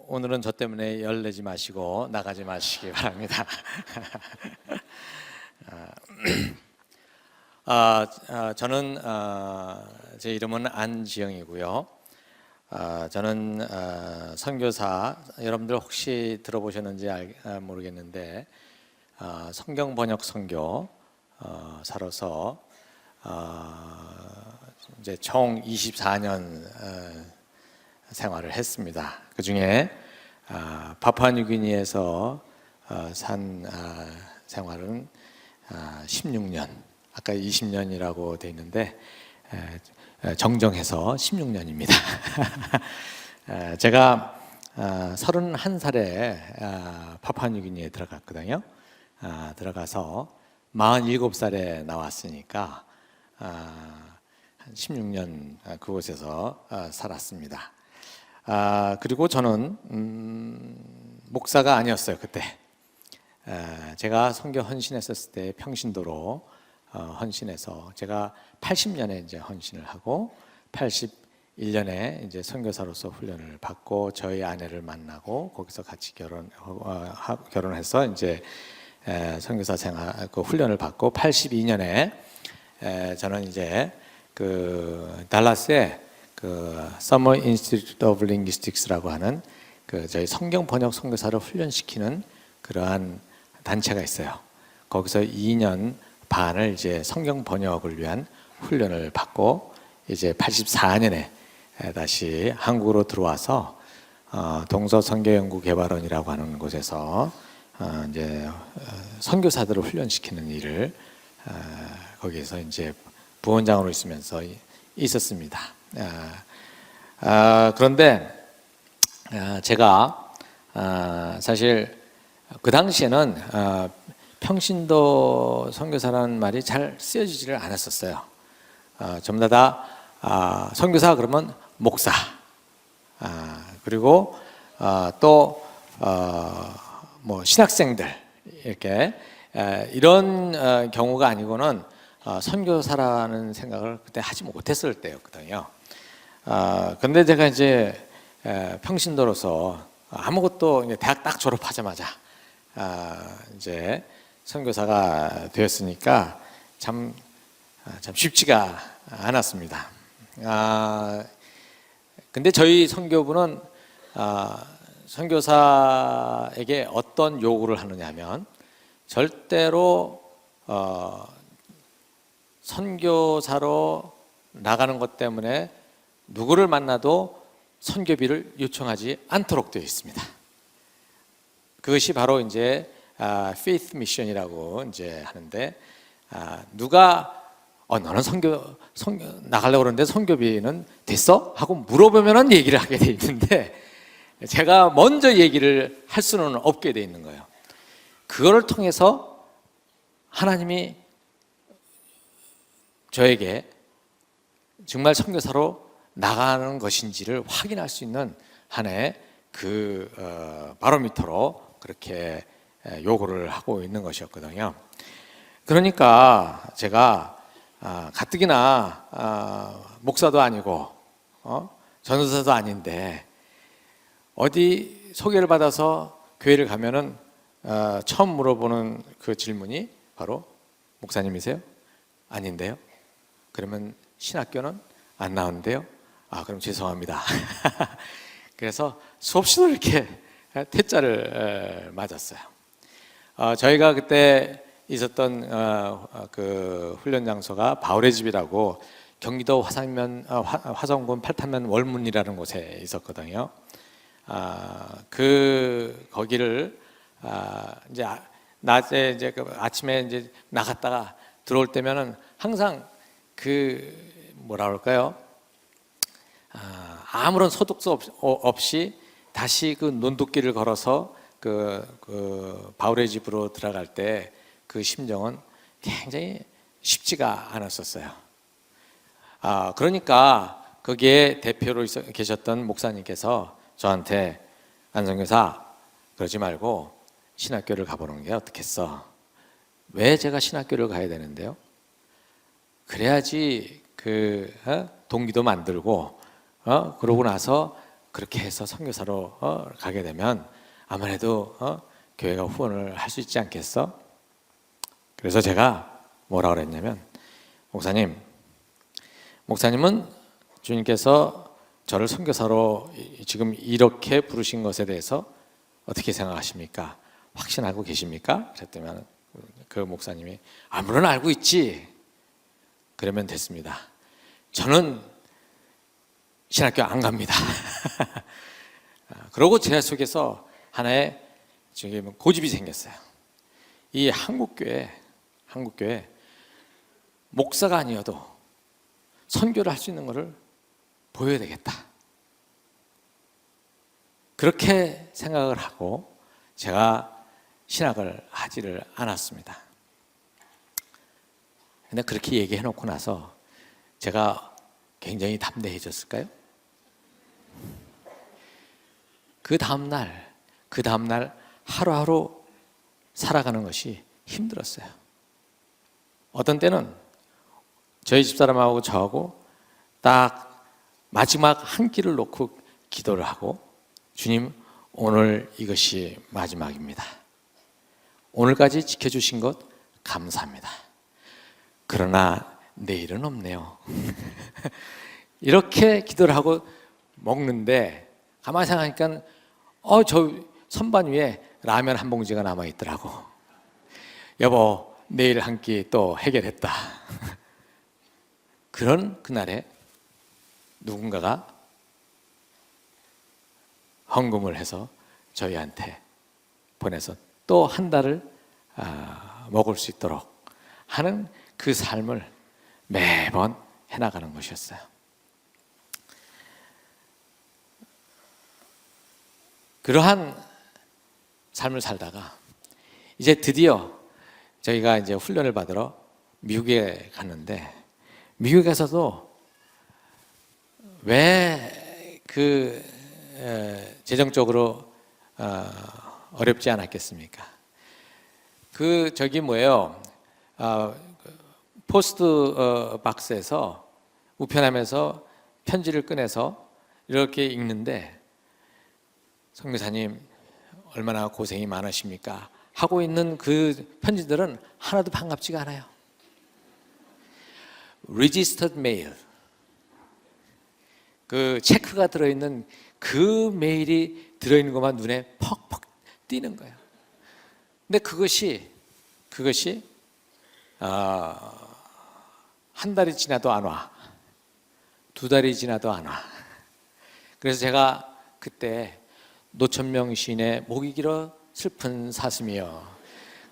오늘은 저 때문에 열내지 마시고 나가지 마시기 바랍니다. 저는 제 이름은 안지영이고요. 저는 선교사, 여러분들 혹시 들어보셨는지 모르겠는데 성경 번역 선교사로서 이제 총 24년 생활을 했습니다. 그 중에 파푸아뉴기니에서 산 생활은 16년, 아까 20년이라고 돼 있는데 정정해서 16년입니다. 제가 31살에 파푸아뉴기니에 들어갔거든요. 들어가서 47살에 나왔으니까 한 16년 그곳에서 살았습니다. 그리고 저는 목사가 아니었어요. 그때 제가 선교 헌신했었을 때 평신도로 헌신해서 제가 80년에 이제 헌신을 하고 81년에 이제 선교사로서 훈련을 받고 저희 아내를 만나고 거기서 같이 결혼해서 이제 선교사 생활 그 훈련을 받고 82년에 저는 이제 그 달라스에 그 Summer Institute of Linguistics라고 하는 그 저희 성경 번역 선교사를 훈련시키는 그러한 단체가 있어요. 거기서 2년 반을 이제 성경 번역을 위한 훈련을 받고 이제 84년에 다시 한국으로 들어와서 동서선교연구개발원이라고 하는 곳에서 이제 선교사들을 훈련시키는 일을 거기에서 이제 부원장으로 있으면서 있었습니다. 그런데 제가 사실 그 당시에는 평신도 선교사라는 말이 잘 쓰여지지를 않았었어요. 전부 다 선교사 그러면 목사, 그리고 또 뭐 신학생들 이렇게 이런 경우가 아니고는 선교사라는 생각을 그때 하지 못했을 때였거든요. 근데 제가 이제 평신도로서 아무것도 이제 대학 딱 졸업하자마자 이제 선교사가 되었으니까 참 쉽지가 않았습니다. 근데 저희 선교부는 선교사에게 어떤 요구를 하느냐면 절대로 선교사로 나가는 것 때문에 누구를 만나도 선교비를 요청하지 않도록 되어 있습니다. 그것이 바로 이제 faith mission이라고 이제 하는데 누가 너는 선교 나가려고 그러는데 선교비는 됐어? 하고 물어보면은 얘기를 하게 돼 있는데 제가 먼저 얘기를 할 수는 없게 돼 있는 거예요. 그거를 통해서 하나님이 저에게 정말 선교사로 나가는 것인지를 확인할 수 있는 하나의 그 바로미터로 그렇게 요구를 하고 있는 것이었거든요. 그러니까 제가 가뜩이나 목사도 아니고 전도사도 아닌데 어디 소개를 받아서 교회를 가면은 처음 물어보는 그 질문이 바로 목사님이세요? 아닌데요? 그러면 신학교는 안 나오는데요? 그럼 죄송합니다. 그래서 수없이 이렇게 퇴짜를 맞았어요. 저희가 그때 있었던 그 훈련 장소가 바울의 집이라고 경기도 화성군 팔탄면 월문이라는 곳에 있었거든요. 거기를 이제 낮에 이제 아침에 이제 나갔다가 들어올 때면은 항상 뭐라 그럴까요? 아무런 소득서 없이 다시 그 논두길을 걸어서 그 바울의 집으로 들어갈 때 그 심정은 굉장히 쉽지가 않았었어요. 그러니까 거기에 대표로 계셨던 목사님께서 저한테 안선교사 그러지 말고 신학교를 가보는 게 어떻겠어? 왜 제가 신학교를 가야 되는데요? 그래야지 동기도 만들고 그러고 나서 그렇게 해서 선교사로 가게 되면 아무래도 교회가 후원을 할 수 있지 않겠어? 그래서 제가 뭐라 그랬냐면, 목사님은 주님께서 저를 선교사로 지금 이렇게 부르신 것에 대해서 어떻게 생각하십니까? 확신하고 계십니까? 그랬더니 그 목사님이 물론 알고 있지. 그러면 됐습니다. 저는 신학교 안 갑니다. 그러고 제 속에서 하나의 지금 고집이 생겼어요. 이 한국교회 목사가 아니어도 선교를 할 수 있는 것을 보여야 되겠다. 그렇게 생각을 하고 제가 신학을 하지를 않았습니다. 근데 그렇게 얘기해 놓고 나서 제가 굉장히 담대해졌을까요? 그 다음날 하루하루 살아가는 것이 힘들었어요. 어떤 때는 저희 집사람하고 저하고 딱 마지막 한 끼를 놓고 기도를 하고, 주님, 오늘 이것이 마지막입니다. 오늘까지 지켜주신 것 감사합니다. 그러나 내일은 없네요. 이렇게 기도를 하고 먹는데 가만히 생각하니까 저 선반 위에 라면 한 봉지가 남아있더라고. 여보, 내일 한 끼 또 해결했다. 그런 그날에 누군가가 헌금을 해서 저희한테 보내서 또 한 달을 먹을 수 있도록 하는 그 삶을 매번 해나가는 것이었어요. 그러한 삶을 살다가 이제 드디어 저희가 이제 훈련을 받으러 미국에 갔는데, 미국에 가서도 왜 그 재정적으로 어렵지 않았겠습니까? 그 저기 뭐예요? 포스트 박스에서 우편함에서 편지를 꺼내서 이렇게 읽는데, 선교사님 얼마나 고생이 많으십니까? 하고 있는 그 편지들은 하나도 반갑지가 않아요. Registered mail, 그 체크가 들어있는 그 메일이 들어있는 것만 눈에 퍽퍽 띄는 거예요. 근데 그것이 한 달이 지나도 안 와, 두 달이 지나도 안 와. 그래서 제가 그때 노천명 시인의 목이 길어 슬픈 사슴이여,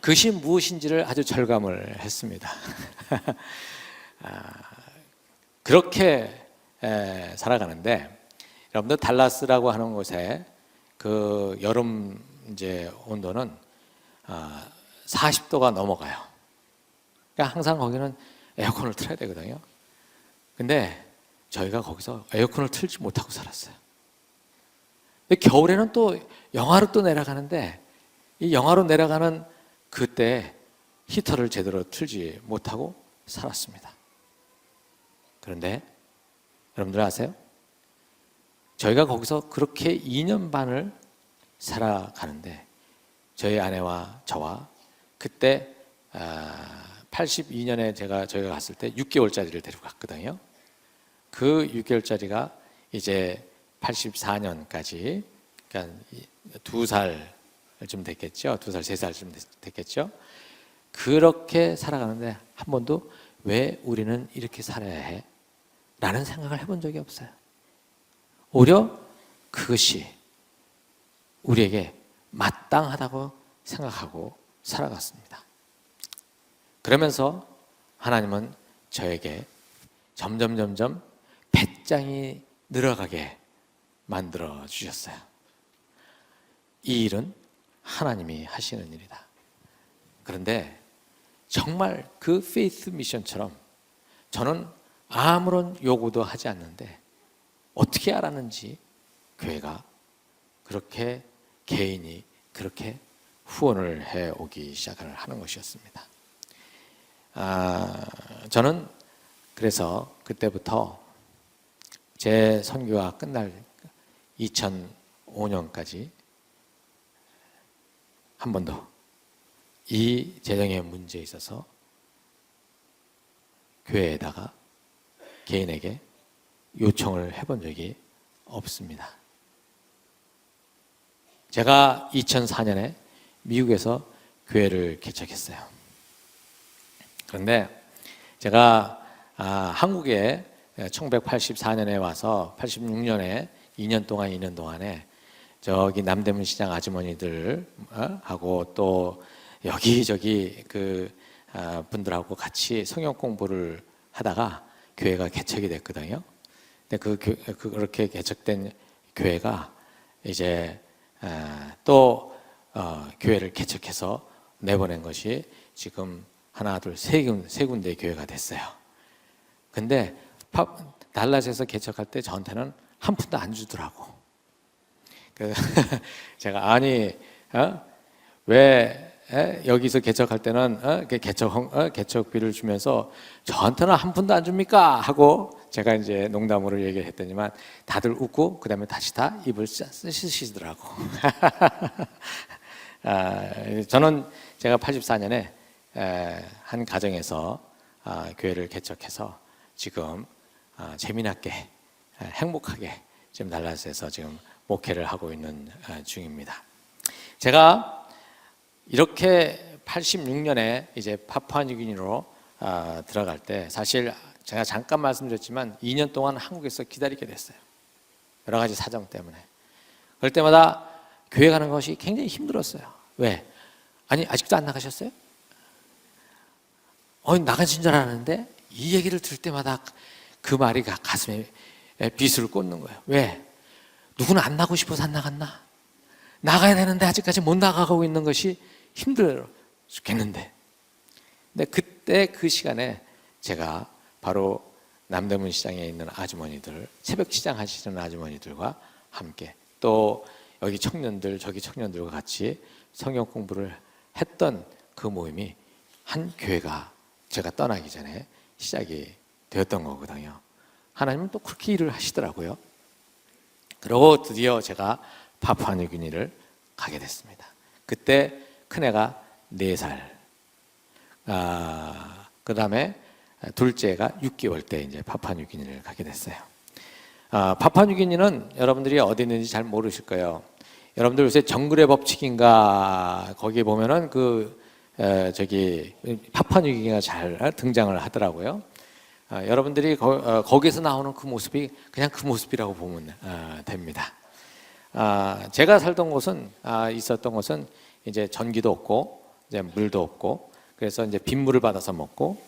그것이 무엇인지를 아주 절감을 했습니다. 그렇게 살아가는데, 여러분들 달라스라고 하는 곳에 그 여름 이제 온도는 40도가 넘어가요. 그러니까 항상 거기는 에어컨을 틀어야 되거든요. 근데 저희가 거기서 에어컨을 틀지 못하고 살았어요. 근데 겨울에는 또 영하로 또 내려가는데, 이 영하로 내려가는 그때 히터를 제대로 틀지 못하고 살았습니다. 그런데 여러분들 아세요? 저희가 거기서 그렇게 2년 반을 살아가는데, 저희 아내와 저와 그때 82년에 저희가 갔을 때 6개월짜리를 데리고 갔거든요. 그 6개월짜리가 이제 84년까지, 그러니까 2살쯤 됐겠죠. 2살, 3살쯤 됐겠죠. 그렇게 살아가는데 한 번도 왜 우리는 이렇게 살아야 해? 라는 생각을 해본 적이 없어요. 오히려 그것이 우리에게 마땅하다고 생각하고 살아갔습니다. 그러면서 하나님은 저에게 점점 배짱이 늘어가게 만들어 주셨어요. 이 일은 하나님이 하시는 일이다. 그런데 정말 그 페이스 미션처럼 저는 아무런 요구도 하지 않는데, 어떻게 알았는지 교회가 그렇게, 개인이 그렇게 후원을 해오기 시작을 하는 것이었습니다. 저는 그래서 그때부터 제 선교가 끝날 2005년까지 한 번도 이 재정의 문제에 있어서 교회에다가 개인에게 요청을 해본 적이 없습니다. 제가 2004년에 미국에서 교회를 개척했어요. 그런데 제가 한국에 1984년에 와서 86년에 2년 동안에 저기 남대문 시장 아주머니들 하고 또 여기저기 그 분들하고 같이 성경 공부를 하다가 교회가 개척이 됐거든요. 근데 그렇게 개척된 교회가 이제 또 교회를 개척해서 내보낸 것이 지금 하나, 둘, 세 군데 교회가 됐어요. 근데 달랏에서 개척할 때 저한테는 한 푼도 안 주더라고. 제가 왜 여기서 개척할 때는 개척비를 주면서 저한테는 한 푼도 안 줍니까? 하고 제가 이제 농담으로 얘기를 했더니만 다들 웃고 그다음에 다시 다 입을 쓰시더라고. 저는 제가 84년에 한 가정에서 교회를 개척해서 지금 재미나게 행복하게 지금 달랏에서 지금 목회를 하고 있는 중입니다. 제가 이렇게 86년에 이제 파푸아뉴기니로 들어갈 때 사실 제가 잠깐 말씀드렸지만 2년 동안 한국에서 기다리게 됐어요. 여러 가지 사정 때문에. 그럴 때마다 교회 가는 것이 굉장히 힘들었어요. 왜? 아니 아직도 안 나가셨어요? 나가신 줄 알았는데 이 얘기를 들을 때마다 그 말이 가슴에 비수를 꽂는 거예요. 왜? 누구는 안 나가고 싶어서 안 나갔나? 나가야 되는데 아직까지 못 나가고 있는 것이 힘들어 죽겠는데. 근데 그때 그 시간에 제가 바로 남대문 시장에 있는 아주머니들, 새벽 시장 하시는 아주머니들과 함께 또 여기 청년들, 저기 청년들과 같이 성경 공부를 했던 그 모임이 한 교회가 제가 떠나기 전에 시작이 되었던 거거든요. 하나님은 또 그렇게 일을 하시더라고요. 그리고 드디어 제가 파푸아뉴기니를 가게 됐습니다. 그때 큰애가 4살, 그 다음에 둘째가 6개월 때 이제 파푸아뉴기니를 가게 됐어요. 파푸아뉴기니는 여러분들이 어디 있는지 잘 모르실 거예요. 여러분들 요새 정글의 법칙인가 거기 보면은 파푸아뉴기니가 잘 등장을 하더라고요. 여러분들이 거기서 나오는 그 모습이 그냥 그 모습이라고 보면 됩니다. 제가 살던 곳은 있었던 곳은 이제 전기도 없고 이제 물도 없고 그래서 이제 빗물을 받아서 먹고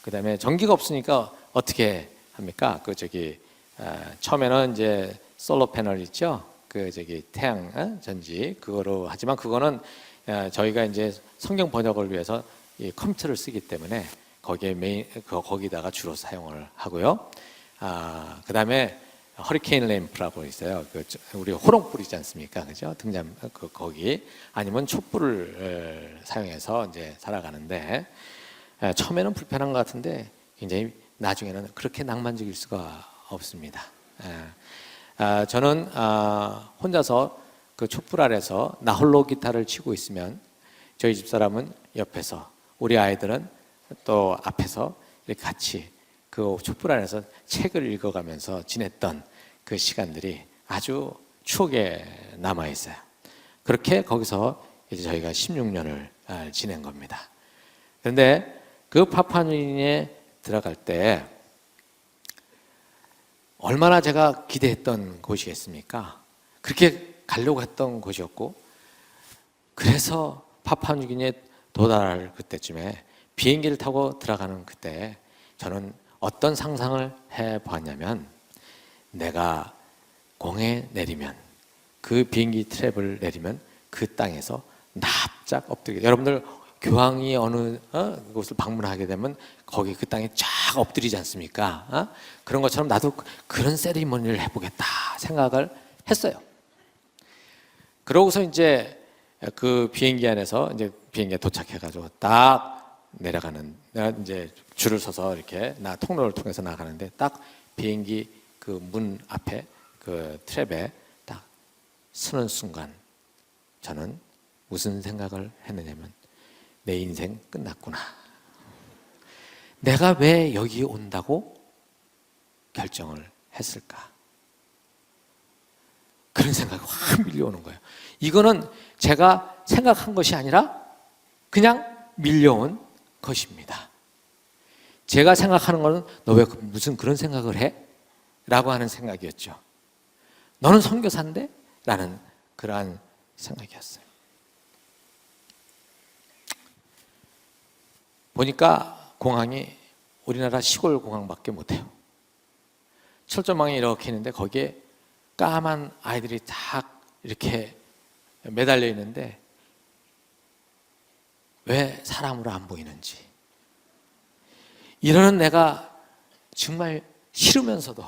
그다음에 전기가 없으니까 어떻게 합니까? 처음에는 이제 솔로 패널 있죠. 태양 전지 그거로 하지만 그거는 저희가 이제 성경 번역을 위해서 이 컴퓨터를 쓰기 때문에 거기다가 주로 사용을 하고요. 그다음에 허리케인 램프라고 있어요. 우리 호롱불 있지 않습니까? 그죠? 등잔 거기 아니면 촛불을 사용해서 이제 살아가는데 처음에는 불편한 것 같은데 굉장히 나중에는 그렇게 낭만적일 수가 없습니다. 저는 혼자서 그 촛불 아래서 나 홀로 기타를 치고 있으면 저희 집 사람은 옆에서 우리 아이들은 또 앞에서 이렇게 같이 그 촛불 안에서 책을 읽어가면서 지냈던 그 시간들이 아주 추억에 남아 있어요. 그렇게 거기서 이제 저희가 16년을 지낸 겁니다. 그런데 그 파푸아뉴기니에 들어갈 때 얼마나 제가 기대했던 곳이겠습니까? 그렇게 가려고 했던 곳이었고 그래서 파푸아뉴기니에 도달할 그때쯤에 비행기를 타고 들어가는 그때 저는 어떤 상상을 해보았냐면 내가 공에 내리면 그 비행기 트랩을 내리면 그 땅에서 납작 엎드리게 여러분들 교황이 어느 곳을 방문하게 되면 거기 그 땅에 쫙 엎드리지 않습니까? 그런 것처럼 나도 그런 세리머니를 해보겠다 생각을 했어요. 그러고서 이제 그 비행기 안에서 이제 비행기에 도착해가지고 딱 내려가는 내가 이제 줄을 서서 이렇게 통로를 통해서 나가는데 딱 비행기 그 문 앞에 그 트랩에 딱 쓰는 순간 저는 무슨 생각을 했느냐면 내 인생 끝났구나. 내가 왜 여기 온다고 결정을 했을까? 그런 생각이 확 밀려오는 거예요. 이거는 제가 생각한 것이 아니라 그냥 밀려온 것입니다. 제가 생각하는 것은 너 왜 무슨 그런 생각을 해? 라고 하는 생각이었죠. 너는 선교사인데? 라는 그러한 생각이었어요. 보니까 공항이 우리나라 시골 공항밖에 못해요. 철조망이 이렇게 있는데 거기에 까만 아이들이 다 이렇게 매달려 있는데 왜 사람으로 안 보이는지, 이러는 내가 정말 싫으면서도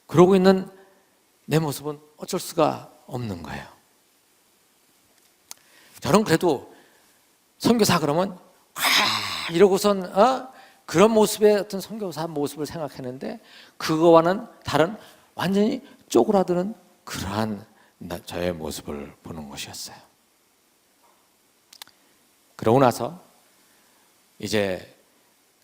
그러고 있는 내 모습은 어쩔 수가 없는 거예요. 저는 그래도 선교사 그러면 이러고선 그런 모습의 어떤 선교사 모습을 생각했는데 그거와는 다른 완전히 쪼그라드는 그러한 저의 모습을 보는 것이었어요. 그러고 나서 이제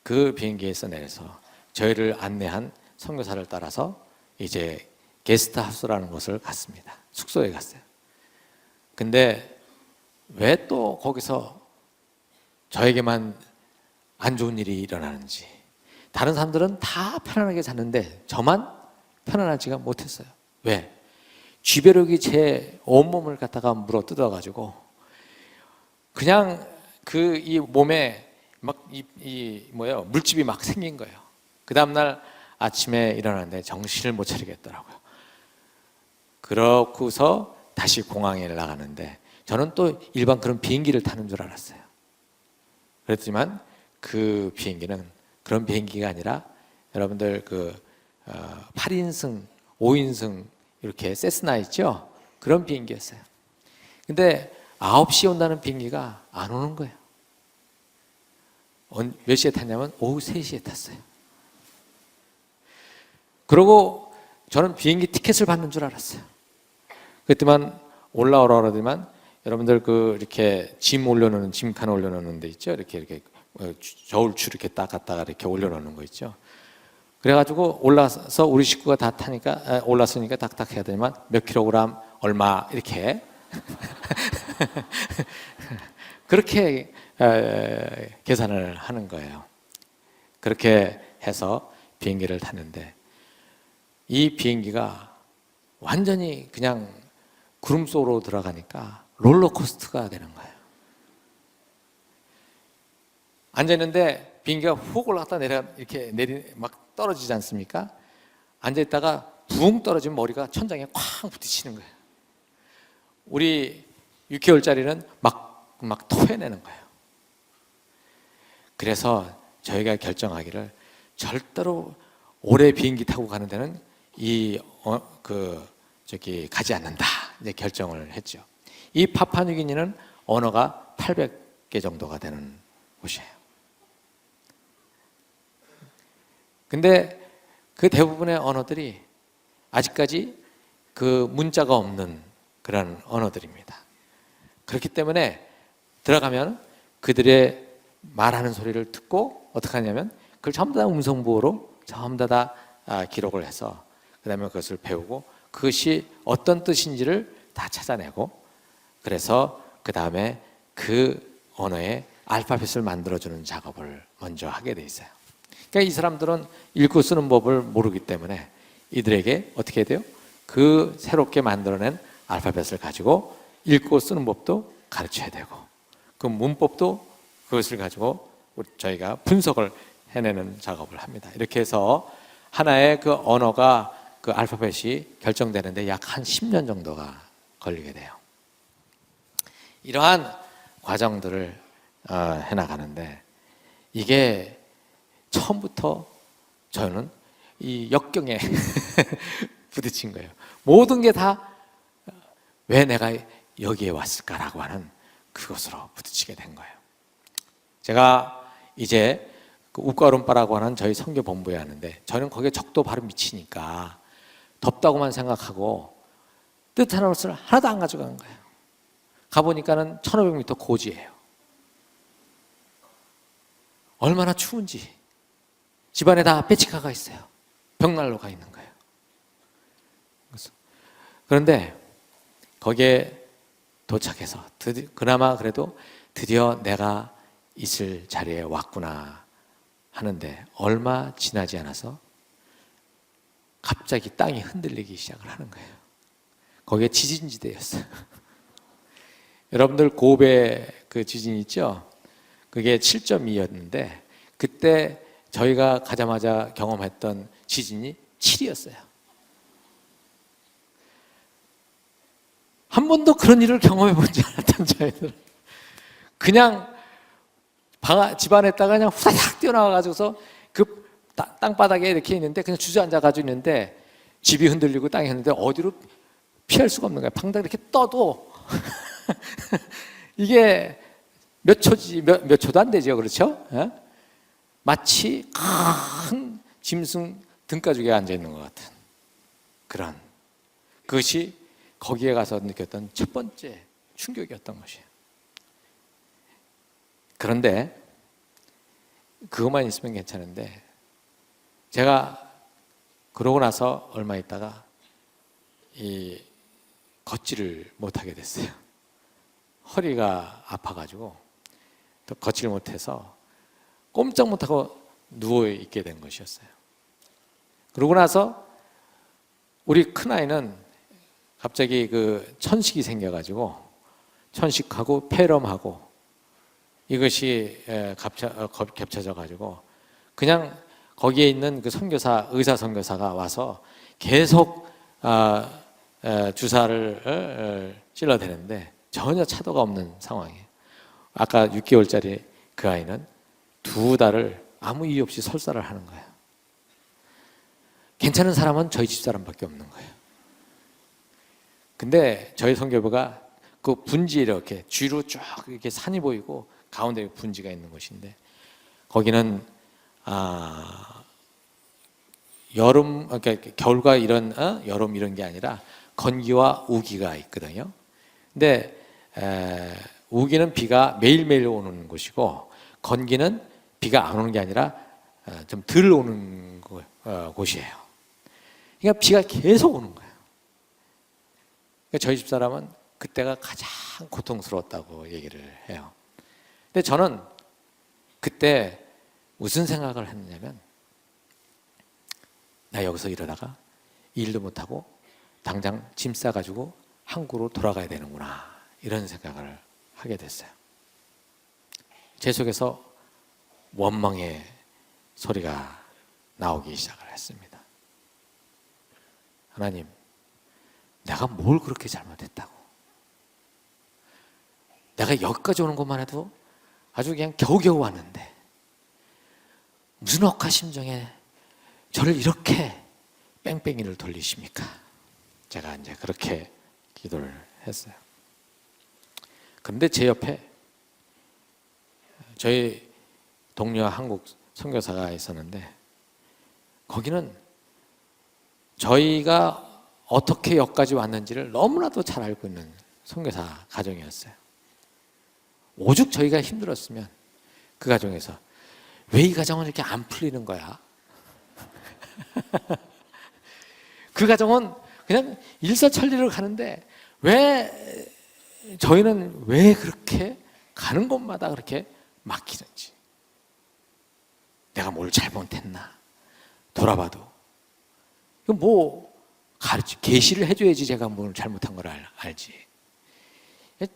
그 비행기에서 내려서 저희를 안내한 선교사를 따라서 이제 게스트하우스라는 곳을 갔습니다. 숙소에 갔어요. 근데 왜 또 거기서 저에게만 안 좋은 일이 일어나는지, 다른 사람들은 다 편안하게 잤는데 저만 편안하지가 못했어요. 왜? 쥐벼룩이 제 온몸을 갖다가 물어 뜯어가지고 그냥 그 이 몸에 막 물집이 막 생긴 거예요. 그 다음날 아침에 일어났는데 정신을 못 차리겠더라고요. 그러고서 다시 공항에 나가는데 저는 또 일반 그런 비행기를 타는 줄 알았어요. 그렇지만 그 비행기는 그런 비행기가 아니라 여러분들 8인승, 5인승 이렇게 세스나 있죠? 그런 비행기였어요. 근데 9시에 온다는 비행기가 안 오는 거예요. 몇 시에 탔냐면 오후 3시에 탔어요. 그러고 저는 비행기 티켓을 받는 줄 알았어요. 그랬더만 올라오라 그러더니만 여러분들 이렇게 짐 올려놓는, 짐칸 올려놓는 데 있죠? 이렇게 저울추 이렇게 딱 갖다가 이렇게 올려놓는 거 있죠? 그래가지고 올라서 우리 식구가 다 타니까, 올랐으니까 딱딱 해야 되지만 몇 킬로그램 얼마 이렇게 그렇게 계산을 하는 거예요. 그렇게 해서 비행기를 탔는데 이 비행기가 완전히 그냥 구름 속으로 들어가니까 롤러코스터가 되는 거예요. 앉아있는데 비행기가 훅 올라갔다 이렇게 막 떨어지지 않습니까? 앉아있다가 붕 떨어지면 머리가 천장에 쾅 부딪히는 거예요. 우리 6개월짜리는 막 토해내는 거예요. 그래서 저희가 결정하기를 절대로 오래 비행기 타고 가는 데는 가지 않는다. 이제 결정을 했죠. 이 파푸아뉴기니는 언어가 800개 정도가 되는 곳이에요. 근데 그 대부분의 언어들이 아직까지 그 문자가 없는 그런 언어들입니다. 그렇기 때문에 들어가면 그들의 말하는 소리를 듣고 어떻게 하냐면 그걸 전부 다 음성부호로 전부 다 기록을 해서 그 다음에 그것을 배우고 그것이 어떤 뜻인지를 다 찾아내고 그래서 그 다음에 그 언어의 알파벳을 만들어주는 작업을 먼저 하게 돼 있어요. 그러니까 이 사람들은 읽고 쓰는 법을 모르기 때문에 이들에게 어떻게 해야 돼요? 그 새롭게 만들어낸 알파벳을 가지고 읽고 쓰는 법도 가르쳐야 되고 그 문법도 그것을 가지고 저희가 분석을 해내는 작업을 합니다. 이렇게 해서 하나의 그 언어가 그 알파벳이 결정되는데 약 한 10년 정도가 걸리게 돼요. 이러한 과정들을 해나가는데 이게 처음부터 저는 이 역경에 부딪힌 거예요. 모든 게 다 왜 내가 여기에 왔을까라고 하는 그것으로 부딪히게 된 거예요. 제가 이제 그 우과룸바라고 하는 저희 선교 본부에 왔는데 저는 거기에 적도 바로 미치니까 덥다고만 생각하고 뜻하는 옷을 하나도 안 가져간 거예요. 가보니까는 1500m 고지예요. 얼마나 추운지. 집안에 다 빼치카가 있어요. 벽난로가 있는 거예요. 그런데 거기에 도착해서 그나마 그래도 드디어 내가 있을 자리에 왔구나 하는데 얼마 지나지 않아서 갑자기 땅이 흔들리기 시작을 하는 거예요. 거기에 지진지대였어요. 여러분들 고베 그 지진 있죠? 그게 7.2였는데 그때 저희가 가자마자 경험했던 지진이 7이었어요. 한 번도 그런 일을 경험해 보지 않았던 저희들은 그냥 집안에다가 그냥 후다닥 뛰어나와가지고서 그 땅바닥에 이렇게 있는데 그냥 주저앉아가지고 있는데 집이 흔들리고 땅이 흔들리는데 어디로 피할 수가 없는 거예요. 방당 이렇게 떠도 이게 몇 초도 안 되죠. 그렇죠? 예? 마치 큰 짐승 등가죽에 앉아있는 것 같은 그런 그것이 거기에 가서 느꼈던 첫 번째 충격이었던 것이에요. 그런데 그것만 있으면 괜찮은데 제가 그러고 나서 얼마 있다가 이 걷지를 못하게 됐어요. 허리가 아파가지고 또 걷지를 못해서 꼼짝 못하고 누워있게 된 것이었어요. 그러고 나서 우리 큰아이는 갑자기 그 천식이 생겨가지고 천식하고 폐렴하고 이것이 겹쳐져가지고 그냥 거기에 있는 그 의사 선교사가 와서 계속 주사를 찔러대는데 전혀 차도가 없는 상황이에요. 아까 6개월짜리 그 아이는 2달을 아무 이유 없이 설사를 하는 거예요. 괜찮은 사람은 저희 집사람밖에 없는 거예요. 근데 저희 선교부가 그 분지에 이렇게 뒤로 쭉 이렇게 산이 보이고 가운데 분지가 있는 곳인데 거기는 여름 그러니까 겨울과 이런 여름 이런 게 아니라 건기와 우기가 있거든요. 근데 우기는 비가 매일매일 오는 곳이고 건기는 비가 안 오는 게 아니라 좀 덜 오는 곳이에요. 그러니까 비가 계속 오는 거예요. 그러니까 저희 집사람은 그때가 가장 고통스러웠다고 얘기를 해요. 근데 저는 그때 무슨 생각을 했냐면 나 여기서 이러다가 일도 못하고 당장 짐 싸가지고 한국으로 돌아가야 되는구나 이런 생각을 하게 됐어요. 제 속에서 원망의 소리가 나오기 시작을 했습니다. 하나님, 내가 뭘 그렇게 잘못했다고? 내가 여기까지 오는 것만 해도 아주 그냥 겨우겨우 왔는데 무슨 억하심정에 저를 이렇게 뺑뺑이를 돌리십니까? 제가 이제 그렇게 기도를 했어요. 그런데 제 옆에 저희 동료 한국 선교사가 있었는데 거기는 저희가 어떻게 여기까지 왔는지를 너무나도 잘 알고 있는 선교사 가정이었어요. 오죽 저희가 힘들었으면 그 가정에서 왜 이 가정은 이렇게 안 풀리는 거야? 그 가정은 그냥 일사천리로 가는데 왜 저희는 왜 그렇게 가는 곳마다 그렇게 막히는지 내가 뭘 잘못했나 돌아봐도 이거 뭐 계시를 해줘야지 제가 뭘 잘못한 걸 알지.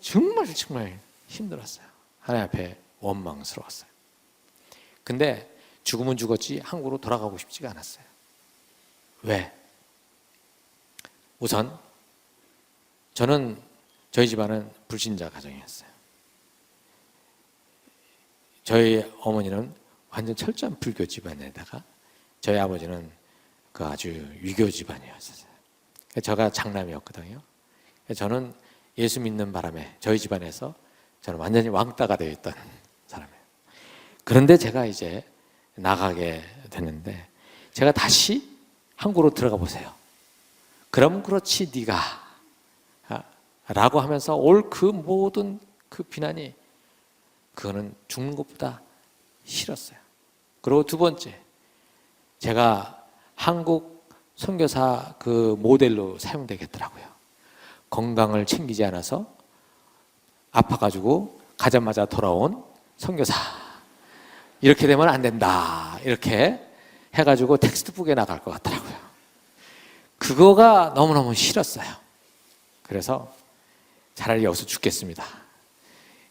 정말 힘들었어요. 하나님 앞에 원망스러웠어요. 근데 죽으면 죽었지 한국으로 돌아가고 싶지가 않았어요. 왜? 우선 저희 집안은 불신자 가정이었어요. 저희 어머니는 완전 철저한 불교 집안에다가 저희 아버지는 그 아주 유교 집안이었어요. 제가 장남이었거든요. 저는 예수 믿는 바람에 저희 집안에서 저는 완전히 왕따가 되어 있던 사람이에요. 그런데 제가 이제 나가게 됐는데 제가 다시 한국으로 들어가 보세요. 그럼 그렇지 네가 라고 하면서 올 그 모든 그 비난이 그거는 죽는 것보다 싫었어요. 그리고 두 번째, 제가 한국 선교사 그 모델로 사용되겠더라고요. 건강을 챙기지 않아서 아파가지고 가자마자 돌아온 선교사, 이렇게 되면 안 된다, 이렇게 해가지고 텍스트북에 나갈 것 같더라고요. 그거가 너무너무 싫었어요. 그래서 차라리 여기서 죽겠습니다.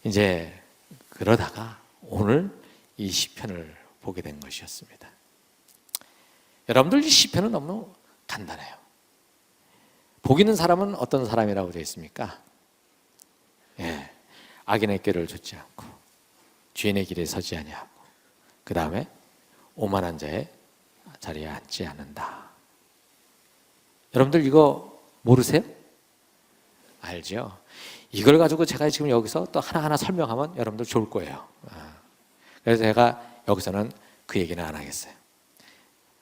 이제 그러다가 오늘 이 시편을 보게 된 것이었습니다. 여러분들, 이 시편은 너무 간단해요. 복 있는 사람은 어떤 사람이라고 되어 있습니까? 악인의 꾀를 좇지 않고 죄인의 길에 서지 아니하고 그 다음에 오만한 자의 자리에 앉지 않는다. 여러분들 이거 모르세요? 알죠? 이걸 가지고 제가 지금 여기서 또 하나하나 설명하면 여러분들 좋을 거예요. 그래서 제가 여기서는 그 얘기는 안 하겠어요.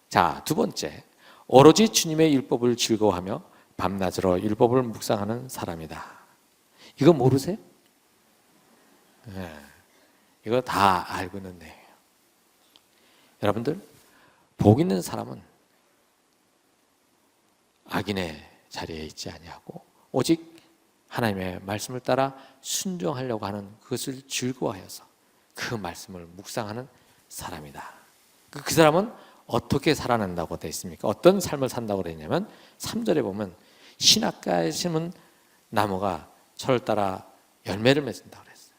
자, 두 번째, 오로지 주님의 율법을 즐거워하며 밤낮으로 율법을 묵상하는 사람이다. 이거 모르세요? 이거 다 알고 있는 내용이에요. 여러분들, 복 있는 사람은 악인의 자리에 있지 아니하고 오직 하나님의 말씀을 따라 순종하려고 하는 그것을 즐거워하여서 그 말씀을 묵상하는 사람이다. 그 사람은 어떻게 살아낸다고 되어 있습니까? 어떤 삶을 산다고 되어 있냐면 3절에 보면 신학가에 심은 나무가 철을 따라 열매를 맺는다고 그랬어요.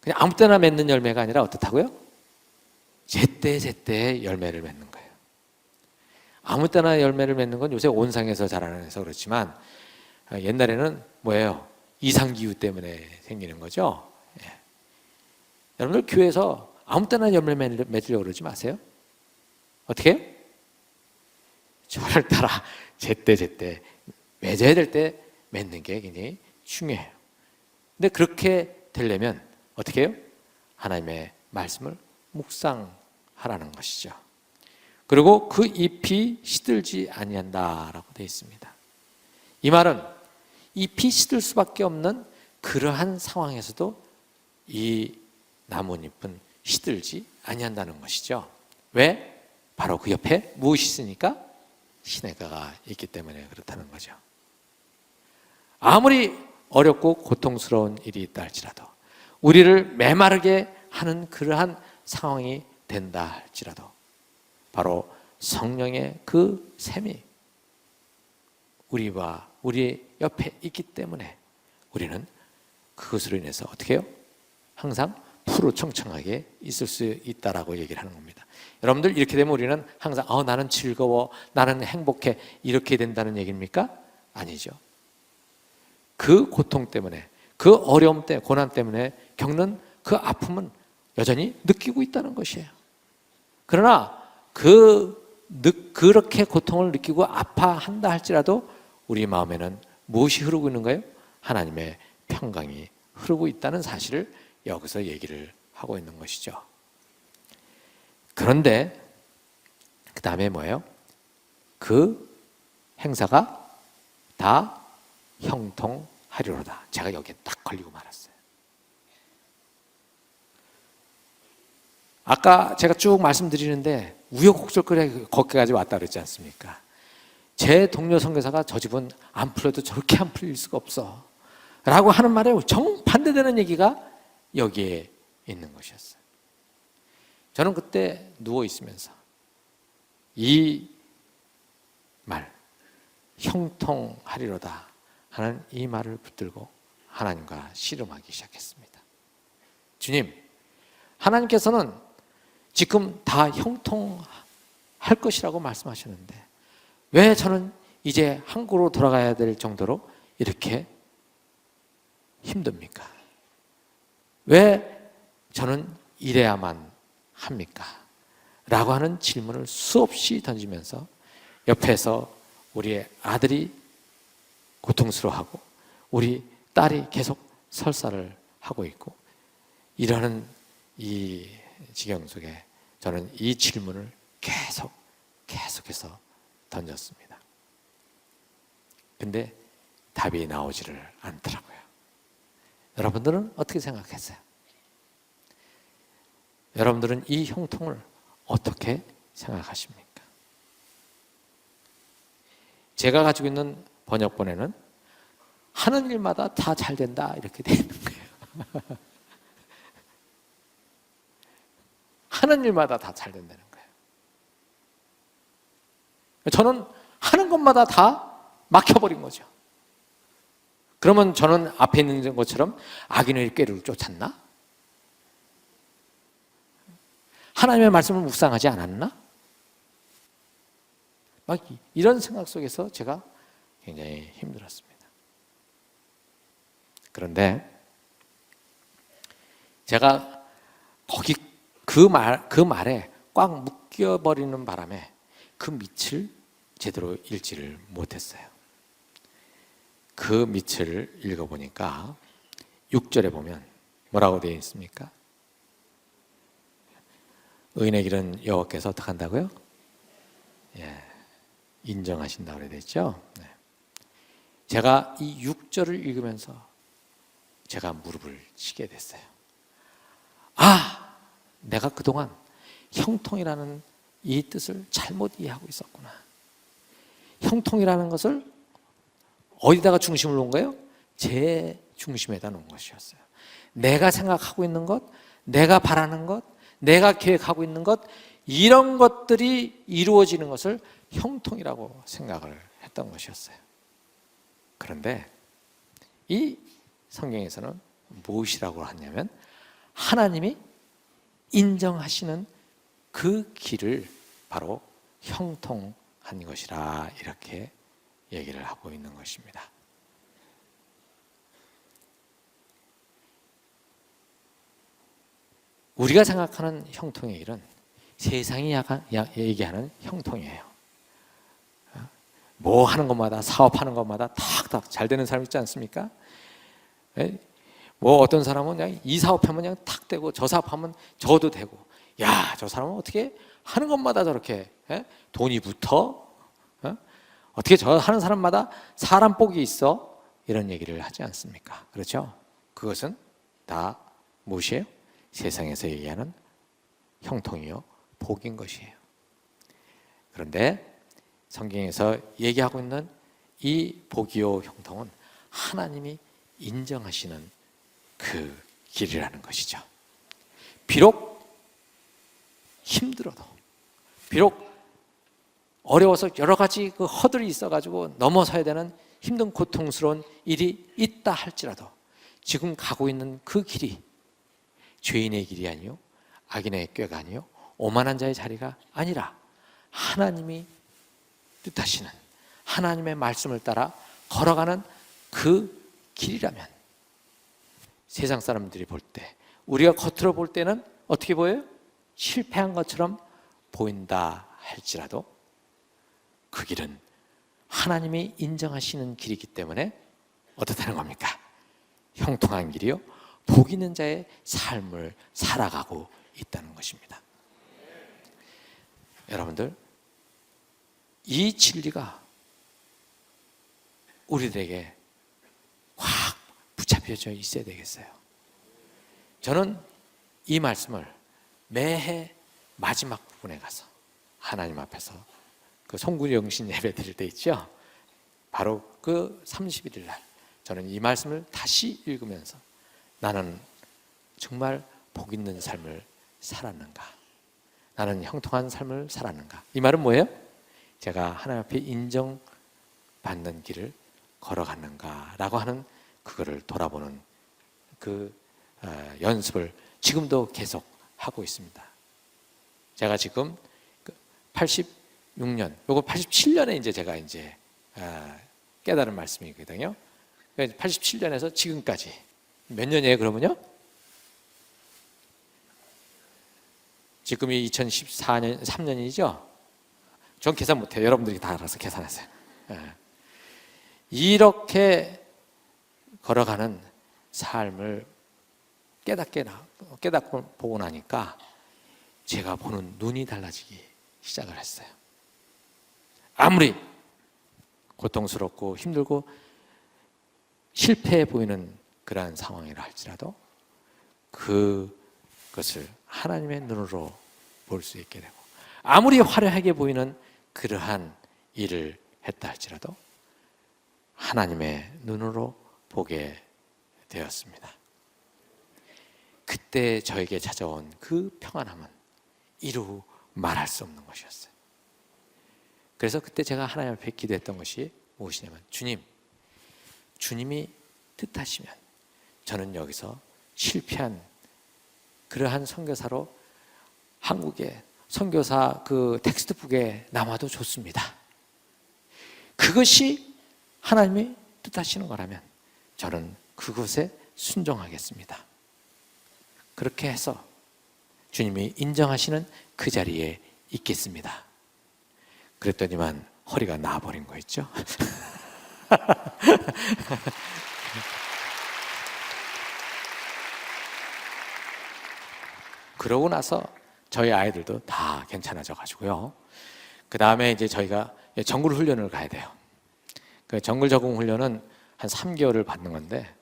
그냥 아무 때나 맺는 열매가 아니라 어떻다고요? 제때 열매를 맺는 거예요. 아무 때나 열매를 맺는 건 요새 온상에서 자라나서 그렇지만 옛날에는 뭐예요? 이상기후 때문에 생기는 거죠. 여러분들 교회에서 아무 때나 열매 맺으려고 그러지 마세요. 어떻게 해요? 철을 따라 제때 맺어야 될 때 맺는 게 굉장히 중요해요. 근데 그렇게 되려면 어떻게 해요? 하나님의 말씀을 묵상하라는 것이죠. 그리고 그 잎이 시들지 아니한다라고 되어 있습니다. 이 말은 잎이 시들 수밖에 없는 그러한 상황에서도 이 나뭇잎은 시들지 아니한다는 것이죠. 왜? 바로 그 옆에 무엇이 있으니까? 시냇가가 있기 때문에 그렇다는 거죠. 아무리 어렵고 고통스러운 일이 있다 할지라도 우리를 메마르게 하는 그러한 상황이 된다 할지라도 바로 성령의 그 샘이 우리와 우리 옆에 있기 때문에 우리는 그것으로 인해서 어떻게 해요? 항상 푸르청청하게 있을 수 있다라고 얘기를 하는 겁니다. 여러분들 이렇게 되면 우리는 항상 나는 즐거워, 나는 행복해 이렇게 된다는 얘기입니까? 아니죠. 그 고통 때문에, 그 어려움 때문에, 고난 때문에 겪는 그 아픔은 여전히 느끼고 있다는 것이에요. 그러나 그렇게 고통을 느끼고 아파한다 할지라도 우리 마음에는 무엇이 흐르고 있는가요? 하나님의 평강이 흐르고 있다는 사실을 여기서 얘기를 하고 있는 것이죠. 그런데 그 다음에 뭐예요? 그 행사가 다 형통하리로다. 제가 여기에 딱 걸리고 말았어요. 아까 제가 쭉 말씀드리는데 우여곡절 거기까지 왔다 그랬지 않습니까? 제 동료 선교사가 저 집은 안 풀려도 저렇게 안 풀릴 수가 없어 라고 하는 말에 정반대되는 얘기가 여기에 있는 것이었어요. 저는 그때 누워 있으면서 이 말, 형통하리로다 하는 이 말을 붙들고 하나님과 씨름하기 시작했습니다. 주님, 하나님께서는 지금 다 형통할 것이라고 말씀하셨는데 왜 저는 이제 한국으로 돌아가야 될 정도로 이렇게 힘듭니까? 왜 저는 이래야만 합니까? 라고 하는 질문을 수없이 던지면서 옆에서 우리 아들이 고통스러워하고 우리 딸이 계속 설사를 하고 있고 이러는 이 지경 속에 저는 이 질문을 계속해서 던졌습니다. 근데 답이 나오지를 않더라고요. 여러분들은 어떻게 생각했어요? 여러분들은 이 형통을 어떻게 생각하십니까? 제가 가지고 있는 번역본에는 하는 일마다 다 잘 된다 이렇게 되어 있는 거예요. 하는 일마다 다 잘 된다는 거예요. 저는 하는 것마다 다 막혀버린 거죠. 그러면 저는 앞에 있는 것처럼 악인의 꾀를 쫓았나? 하나님의 말씀을 묵상하지 않았나? 막 이런 생각 속에서 제가 굉장히 힘들었습니다. 그런데 제가 거기 그 말에 꽉 묶여버리는 바람에 그 밑을 제대로 읽지를 못했어요. 그 밑을 읽어보니까 6절에 보면 뭐라고 되어 있습니까? 의인의 길은 여호와께서 어떻게 한다고요? 예, 인정하신다고 그래 됐죠? 네. 제가 이 6절을 읽으면서 제가 무릎을 치게 됐어요. 아, 내가 그동안 형통이라는 이 뜻을 잘못 이해하고 있었구나. 형통이라는 것을 어디다가 중심을 놓은 거예요? 제 중심에다 놓은 것이었어요. 내가 생각하고 있는 것, 내가 바라는 것, 내가 계획하고 있는 것, 이런 것들이 이루어지는 것을 형통이라고 생각을 했던 것이었어요. 그런데 이 성경에서는 무엇이라고 하냐면 하나님이 인정하시는 그 길을 바로 형통한 것이라 이렇게 얘기를 하고 있는 것입니다. 우리가 생각하는 형통의 일은 세상이 얘기하는 형통이에요. 뭐 하는 것마다, 사업하는 것마다 탁탁 잘 되는 사람 있지 않습니까? 뭐 어떤 사람은 그냥 이 사업하면 그냥 탁 되고 저 사업하면 저도 되고, 야, 저 사람은 어떻게 하는 것마다 저렇게 돈이 붙어? 어떻게 저 하는 사람마다 사람 복이 있어? 이런 얘기를 하지 않습니까? 그렇죠? 그것은 다 무엇이에요? 세상에서 얘기하는 형통이요, 복인 것이에요. 그런데 성경에서 얘기하고 있는 이 복이요 형통은 하나님이 인정하시는 그 길이라는 것이죠. 비록 힘들어도, 비록 어려워서 여러 가지 그 허들이 있어가지고 넘어서야 되는 힘든 고통스러운 일이 있다 할지라도 지금 가고 있는 그 길이 죄인의 길이 아니요, 악인의 꾀가 아니요, 오만한 자의 자리가 아니라 하나님이 뜻하시는 하나님의 말씀을 따라 걸어가는 그 길이라면 세상 사람들이 볼 때, 우리가 겉으로 볼 때는 어떻게 보여요? 실패한 것처럼 보인다 할지라도 그 길은 하나님이 인정하시는 길이기 때문에 어떻다는 겁니까? 형통한 길이요, 복 있는 자의 삶을 살아가고 있다는 것입니다. 여러분들, 이 진리가 우리들에게 확 붙잡혀져 있어야 되겠어요. 저는 이 말씀을 매해 마지막 부분에 가서 하나님 앞에서 그 송구영신 예배 드릴 때 있죠? 바로 그 30일 날 저는 이 말씀을 다시 읽으면서 나는 정말 복 있는 삶을 살았는가? 나는 형통한 삶을 살았는가? 이 말은 뭐예요? 제가 하나님 앞에 인정받는 길을 걸어갔는가라고 하는 그거를 돌아보는 그 연습을 지금도 계속 하고 있습니다. 제가 지금 86년, 요거 87년에 이제 제가 이제 깨달은 말씀이거든요. 87년에서 지금까지 몇 년이에요, 그러면요? 지금이 2014년, 3년이죠? 전 계산 못해요. 여러분들이 다 알아서 계산하세요. 이렇게 걸어가는 삶을 깨닫고 보고 나니까 제가 보는 눈이 달라지기 시작을 했어요. 아무리 고통스럽고 힘들고 실패해 보이는 그러한 상황이라 할지라도 그것을 하나님의 눈으로 볼 수 있게 되고, 아무리 화려하게 보이는 그러한 일을 했다 할지라도 하나님의 눈으로 보게 되었습니다. 그때 저에게 찾아온 그 평안함은 이루 말할 수 없는 것이었어요. 그래서 그때 제가 하나님 앞에 기도했던 것이 무엇이냐면, 주님이 뜻하시면 저는 여기서 실패한 그러한 선교사로 한국의 선교사 그 텍스트북에 남아도 좋습니다. 그것이 하나님이 뜻하시는 거라면 저는 그것에 순종하겠습니다. 그렇게 해서 주님이 인정하시는 그 자리에 있겠습니다. 그랬더니만 허리가 나아버린 거 있죠. 그러고 나서 저희 아이들도 다 괜찮아져 가지고요. 그 다음에 이제 저희가 정글 훈련을 가야 돼요. 그 정글 적응 훈련은 한 3개월을 받는 건데,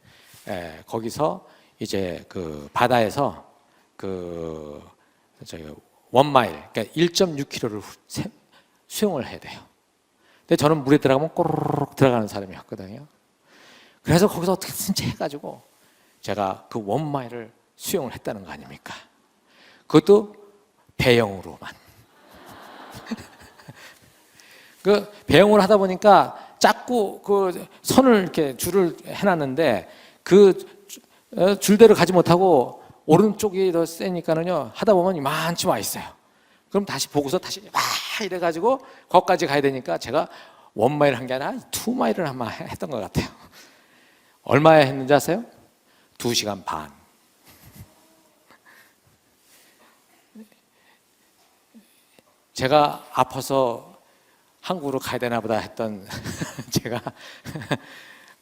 거기서 이제 그 바다에서 그 저희 1마일, 그러니까 1.6km를 수영을 해야 돼요. 근데 저는 물에 들어가면 꼬르륵 들어가는 사람이었거든요. 그래서 거기서 어떻게든지 해가지고 제가 그 1마일을 수영을 했다는 거 아닙니까? 그것도 배영으로만. 그 배영을 하다 보니까 자꾸 그 선을 이렇게 줄을 해놨는데 그 줄대로 가지 못하고 오른쪽이 더 세니까는요, 하다 보면 이만치 와 있어요. 그럼 다시 보고서 다시 막 이래가지고 거기까지 가야 되니까 제가 1마일 한 게 아니라 2마일을 아마 했던 것 같아요. 얼마에 했는지 아세요? 2시간 반. 제가 아파서 한국으로 가야 되나 보다 했던 제가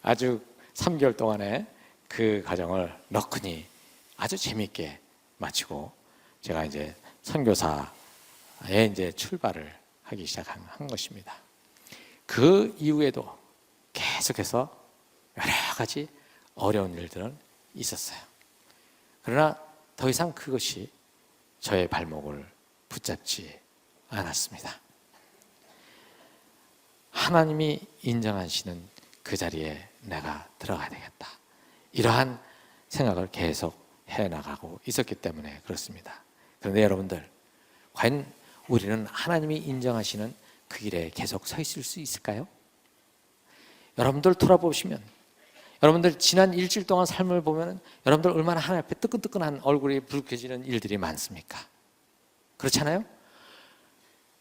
아주 3개월 동안에 그 과정을 너끈히 아주 재미있게 마치고 제가 이제 선교사에 이제 출발을 하기 시작한 것입니다. 그 이후에도 계속해서 여러 가지 어려운 일들은 있었어요. 그러나 더 이상 그것이 저의 발목을 붙잡지 않았습니다. 하나님이 인정하시는 그 자리에 내가 들어가야 되겠다, 이러한 생각을 계속 해나가고 있었기 때문에 그렇습니다. 그런데 여러분들, 과연 우리는 하나님이 인정하시는 그 길에 계속 서 있을 수 있을까요? 여러분들 돌아보시면, 여러분들 지난 일주일 동안 삶을 보면 여러분들 얼마나 하나님 앞에 뜨끈뜨끈한 얼굴이 붉혀지는 일들이 많습니까? 그렇잖아요?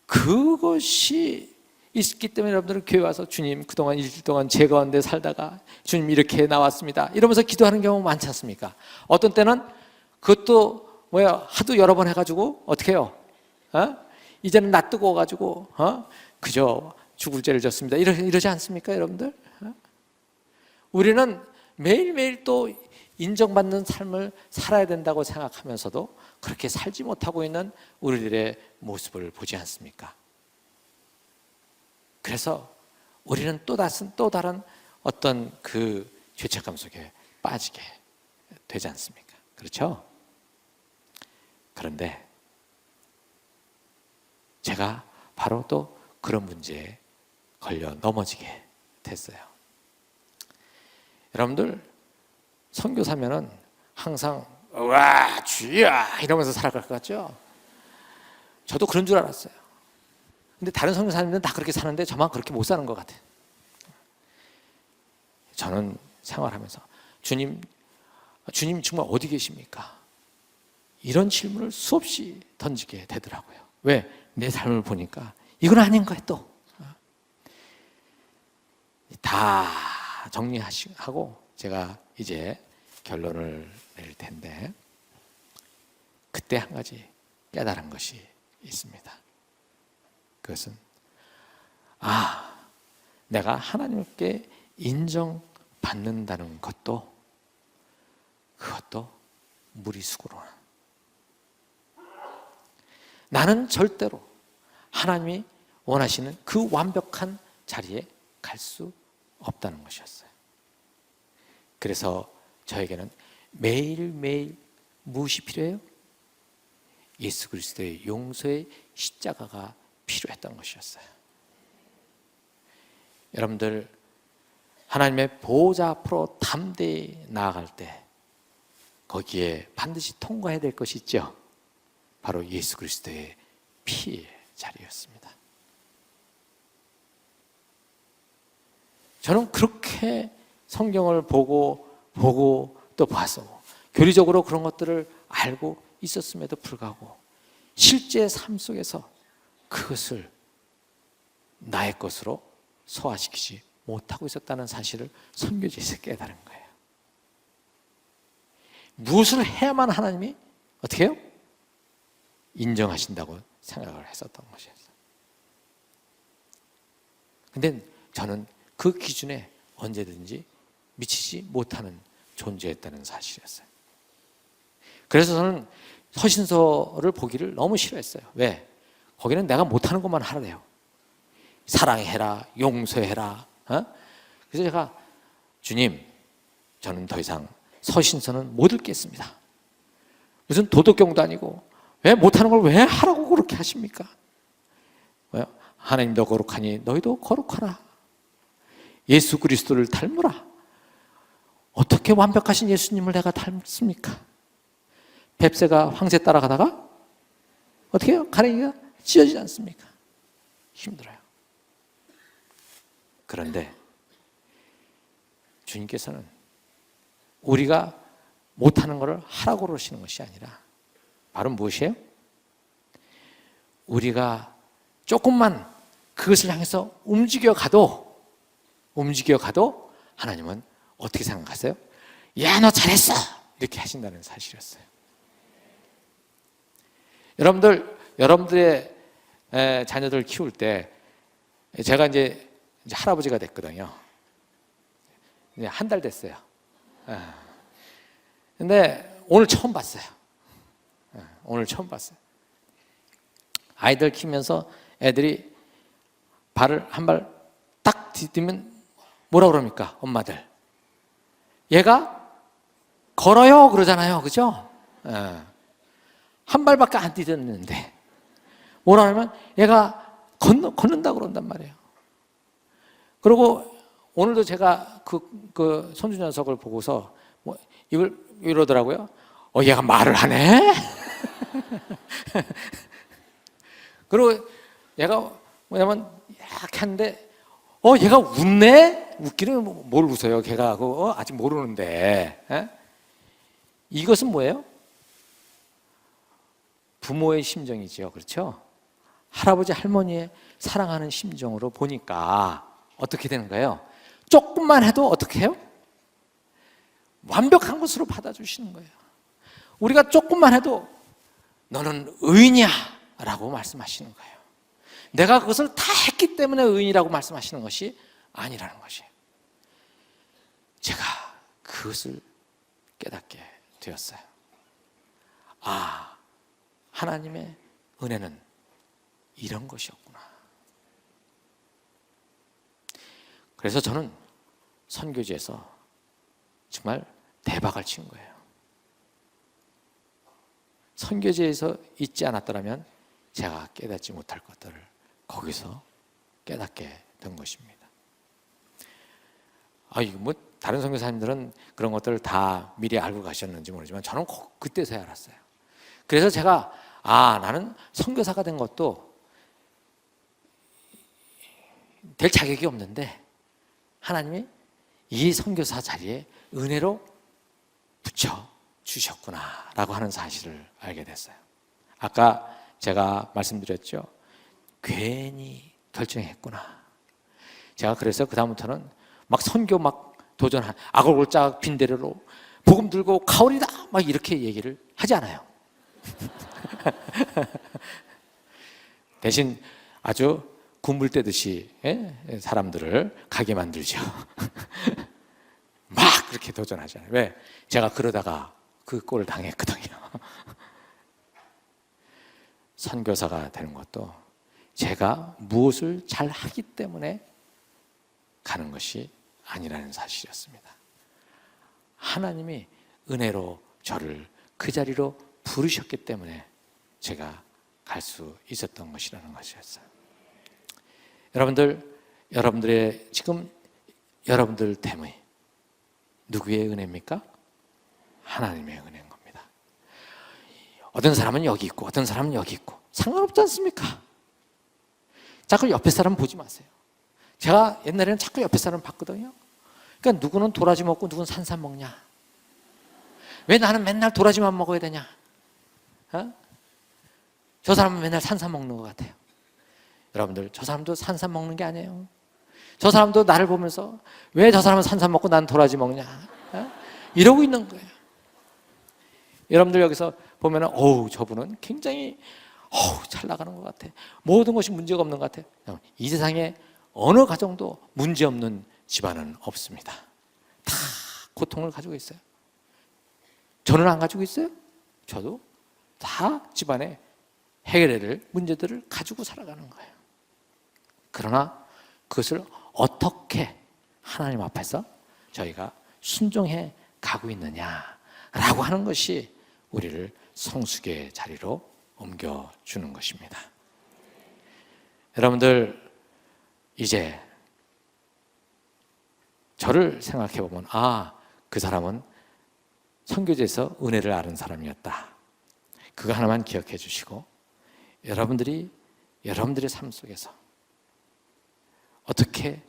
그것이 있기 때문에 여러분들은 교회 와서 주님, 그동안 일주일 동안 제 가운데 살다가 주님 이렇게 나왔습니다, 이러면서 기도하는 경우 많지 않습니까? 어떤 때는 그것도 하도 여러 번 해가지고 어떻게 해요? 이제는 나 뜨거워가지고 그저 죽을 죄를 졌습니다, 이러지 않습니까 여러분들? 우리는 매일매일 또 인정받는 삶을 살아야 된다고 생각하면서도 그렇게 살지 못하고 있는 우리들의 모습을 보지 않습니까? 그래서 우리는 또 다른 어떤 그 죄책감 속에 빠지게 되지 않습니까? 그렇죠? 그런데 제가 바로 또 그런 문제에 걸려 넘어지게 됐어요. 여러분들, 선교사면은 항상 와 주야 이러면서 살아갈 것 같죠? 저도 그런 줄 알았어요. 근데 다른 선교사님들은 다 그렇게 사는데 저만 그렇게 못 사는 것 같아요. 저는 생활하면서 주님 정말 어디 계십니까? 이런 질문을 수없이 던지게 되더라고요. 왜? 내 삶을 보니까 이건 아닌 거예요. 또 다 정리하고 제가 이제 결론을 낼 텐데, 그때 한 가지 깨달은 것이 있습니다. 그것은 내가 하나님께 인정받는다는 그것도 무리수고로는 나는 절대로 하나님이 원하시는 그 완벽한 자리에 갈 수 없다는 것이었어요. 그래서 저에게는 매일매일 무엇이 필요해요? 예수 그리스도의 용서의 십자가가 필요했던 것이었어요. 여러분들, 하나님의 보호자 앞으로 담대히 나아갈 때 거기에 반드시 통과해야 될 것이 있죠. 바로 예수 그리스도의 피의 자리였습니다. 저는 그렇게 성경을 보고 또 봐서 교리적으로 그런 것들을 알고 있었음에도 불구하고 실제 삶 속에서 그것을 나의 것으로 소화시키지 못하고 있었다는 사실을 선교지에서 깨달은 거예요. 무엇을 해야만 하나님이 어떻게 해요? 인정하신다고 생각을 했었던 것이었어요. 근데 저는 그 기준에 언제든지 미치지 못하는 존재였다는 사실이었어요. 그래서 저는 서신서를 보기를 너무 싫어했어요. 왜? 거기는 내가 못하는 것만 하래요. 사랑해라, 용서해라. 그래서 제가 주님, 저는 더 이상 서신서는 못 읽겠습니다. 무슨 도덕경도 아니고 왜 못하는 걸 왜 하라고 그렇게 하십니까? 왜요? 하나님도 거룩하니 너희도 거룩하라. 예수 그리스도를 닮으라. 어떻게 완벽하신 예수님을 내가 닮습니까? 뱁새가 황새 따라가다가 어떻게 해요? 가랭이가 찢어지지 않습니까? 힘들어요. 그런데 주님께서는 우리가 못하는 것을 하라고 그러시는 것이 아니라 바로 무엇이에요? 우리가 조금만 그것을 향해서 움직여 가도 하나님은 어떻게 생각하세요? 야, 너 잘했어! 이렇게 하신다는 사실이었어요. 여러분들의 자녀들 키울 때 제가 이제 할아버지가 됐거든요. 이제 한 달 됐어요. 근데 오늘 처음 봤어요. 아이들 키우면서 애들이 발을 한 발 딱 디디면 뭐라 그럽니까? 엄마들. 얘가 걸어요 그러잖아요. 그죠? 한 발밖에 안 디뎠는데 뭐라 하면 얘가 걷는다고 그런단 말이에요. 그리고 오늘도 제가 그 손주 녀석을 보고서 뭐 이걸 이러더라고요. 얘가 말을 하네? 그리고 얘가 뭐냐면 이렇게 하는데 얘가 웃네? 웃기는 뭘 웃어요? 걔가 아직 모르는데. 이것은 뭐예요? 부모의 심정이죠. 그렇죠? 할아버지 할머니의 사랑하는 심정으로 보니까 어떻게 되는 거예요? 조금만 해도 어떻게 해요? 완벽한 것으로 받아주시는 거예요. 우리가 조금만 해도 너는 의인이야 라고 말씀하시는 거예요. 내가 그것을 다 했기 때문에 의인이라고 말씀하시는 것이 아니라는 것이에요. 제가 그것을 깨닫게 되었어요. 하나님의 은혜는 이런 것이었구나. 그래서 저는 선교지에서 정말 대박을 친 거예요. 선교지에서 있지 않았더라면 제가 깨닫지 못할 것들을 거기서 깨닫게 된 것입니다. 이거 뭐 다른 선교사님들은 그런 것들을 다 미리 알고 가셨는지 모르지만 저는 그때서야 알았어요. 그래서 제가 나는 선교사가 된 것도 될 자격이 없는데 하나님이 이 선교사 자리에 은혜로 붙여 주셨구나라고 하는 사실을 알게 됐어요. 아까 제가 말씀드렸죠. 괜히 결정했구나. 제가 그래서 그 다음부터는 막 선교 막 도전한 아골골짝 빈대로로 복음 들고 가오리다 막 이렇게 얘기를 하지 않아요. 대신 아주 군물 떼듯이 사람들을 가게 만들죠. 막 그렇게 도전하잖아요. 왜? 제가 그러다가 그 꼴을 당했거든요. 선교사가 되는 것도 제가 무엇을 잘 하기 때문에 가는 것이 아니라는 사실이었습니다. 하나님이 은혜로 저를 그 자리로 부르셨기 때문에 제가 갈 수 있었던 것이라는 것이었어요. 여러분들의 지금 여러분들 때문에 누구의 은혜입니까? 하나님의 은혜인 겁니다. 어떤 사람은 여기 있고 어떤 사람은 여기 있고 상관없지 않습니까? 자꾸 옆에 사람 보지 마세요. 제가 옛날에는 자꾸 옆에 사람 봤거든요. 그러니까 누구는 도라지 먹고 누구는 산삼 먹냐? 왜 나는 맨날 도라지만 먹어야 되냐? 저 사람은 맨날 산삼 먹는 것 같아요. 여러분들, 저 사람도 산삼 먹는 게 아니에요. 저 사람도 나를 보면서 왜 저 사람은 산삼 먹고 난 도라지 먹냐? 이러고 있는 거예요. 여러분들 여기서 보면은 저분은 굉장히 잘 나가는 것 같아. 모든 것이 문제가 없는 것 같아. 이 세상에 어느 가정도 문제 없는 집안은 없습니다. 다 고통을 가지고 있어요. 저는 안 가지고 있어요. 저도 다 집안에 해결해낼 문제들을 가지고 살아가는 거예요. 그러나 그것을 어떻게 하나님 앞에서 저희가 순종해 가고 있느냐라고 하는 것이 우리를 성숙의 자리로 옮겨주는 것입니다. 여러분들, 이제 저를 생각해 보면 그 사람은 선교제에서 은혜를 아는 사람이었다. 그거 하나만 기억해 주시고, 여러분들의 삶 속에서 어떻게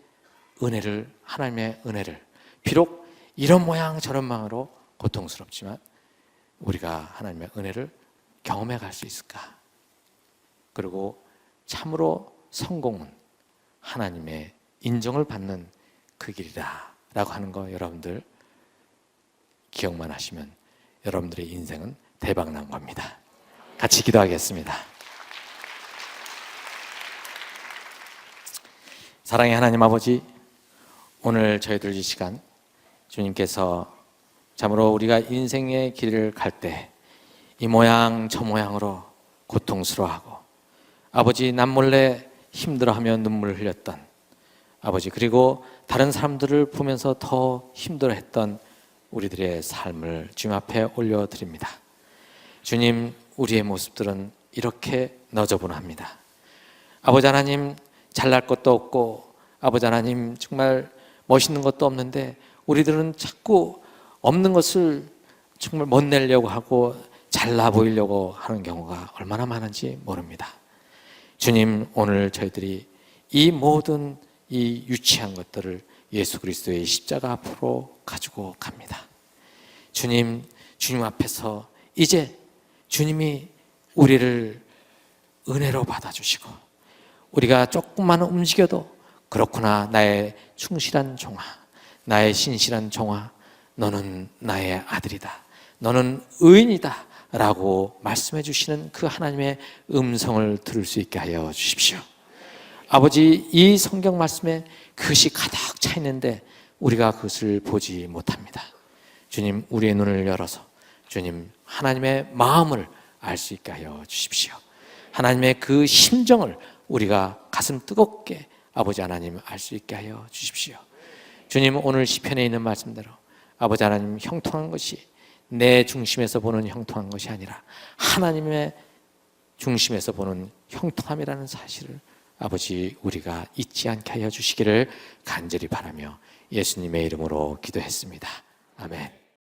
하나님의 은혜를, 비록 이런 모양 저런 모양으로 고통스럽지만 우리가 하나님의 은혜를 경험해 갈 수 있을까? 그리고 참으로 성공은 하나님의 인정을 받는 그 길이다 라고 하는 거 여러분들 기억만 하시면 여러분들의 인생은 대박난 겁니다. 같이 기도하겠습니다. 사랑의 하나님 아버지, 오늘 저희들 이 시간 주님께서 참으로 우리가 인생의 길을 갈 때 이 모양 저 모양으로 고통스러워하고 아버지 남몰래 힘들어하며 눈물을 흘렸던 아버지, 그리고 다른 사람들을 보면서 더 힘들어했던 우리들의 삶을 주님 앞에 올려드립니다. 주님, 우리의 모습들은 이렇게 너저분합니다. 아버지 하나님, 잘날 것도 없고 아버지 하나님 정말 멋있는 것도 없는데 우리들은 자꾸 없는 것을 정말 멋내려고 하고 잘나 보이려고 하는 경우가 얼마나 많은지 모릅니다. 주님, 오늘 저희들이 이 모든 이 유치한 것들을 예수 그리스도의 십자가 앞으로 가지고 갑니다. 주님 앞에서 이제 주님이 우리를 은혜로 받아주시고, 우리가 조금만 움직여도 그렇구나, 나의 충실한 종아, 나의 신실한 종아, 너는 나의 아들이다, 너는 의인이다 라고 말씀해 주시는 그 하나님의 음성을 들을 수 있게 하여 주십시오. 아버지, 이 성경 말씀에 그것이 가득 차 있는데 우리가 그것을 보지 못합니다. 주님, 우리의 눈을 열어서 주님 하나님의 마음을 알 수 있게 하여 주십시오. 하나님의 그 심정을 우리가 가슴 뜨겁게 아버지 하나님 알 수 있게 하여 주십시오. 주님, 오늘 시편에 있는 말씀대로 아버지 하나님, 형통한 것이 내 중심에서 보는 형통한 것이 아니라 하나님의 중심에서 보는 형통함이라는 사실을 아버지 우리가 잊지 않게 하여 주시기를 간절히 바라며 예수님의 이름으로 기도했습니다. 아멘.